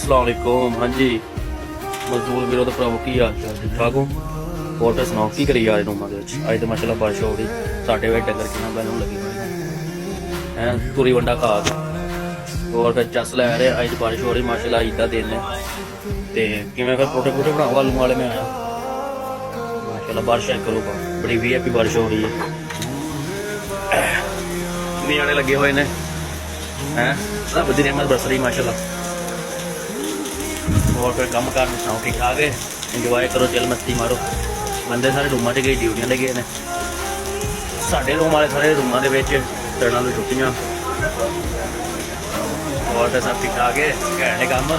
अस्सलाम वालेकुम। हाँ जी मजदूर ਵੀਰੋ ਤੇ ਭਰਾਵੋ ਕੀ ਹਾਲ ਚਾਲ ਠੀਕ ਠਾਕ ਹੋ? ਹੋਰ ਤਾਂ ਸੁਣਾਓ ਕੀ ਕਰੀ ਜਾ ਰਹੇ ਰੂਮਾਂ ਦੇ ਵਿੱਚ? ਅੱਜ ਤਾਂ ਮਾਸ਼ਾਅੱਲਾ ਬਾਰਿਸ਼ ਹੋ ਰਹੀ, ਸਾਡੇ ਵੇ ਡੰਗਰ ਕਿੰਨਾ ਬੈਨੂੰ ਲੱਗੀ ਹੋਈ ਹੈ ਤੁਰੀ ਵੰਡਾ ਖਾ ਕੇ। ਹੋਰ ਫਿਰ ਚੱਸ ਲੈ ਰਹੇ ਅੱਜ ਬਾਰਿਸ਼ ਹੋ ਰਹੀ ਮਾਸ਼ਾਅੱਲਾ ਈਦ ਦਾ ਦਿਨ ਹੈ ਤੇ ਕਿਵੇਂ ਫਿਰ ਪਰੋਠੇ ਪਰੋਠੇ ਬਣਾਓ ਆਲੂ ਵਾਲੇ ਮੈਂ ਆਇਆ ਮਾਸ਼ਾਅੱਲਾ ਬਾਰਿਸ਼ ਚੈੱਕ ਕਰੋ ਬੜੀ ਵੀਆਈਪੀ ਬਾਰਿਸ਼ ਹੋ ਰਹੀ ਹੈ ਨਿਆਣੇ ਲੱਗੇ ਹੋਏ ਨੇ हैं सब दिन रहमत बरस रही माशाल्लाह। और फिर कम कार सुनाओ ठीक ठाक है इंजॉय करो चिल मस्ती मारो। बंदे सारे रूमां च गए ड्यूटियां ले गए ने साडे रूम वाले सारे रूमां दे विच चढ़ना तो छुट्टियां और फिर सब ठीक ठाक है घैंट है कम।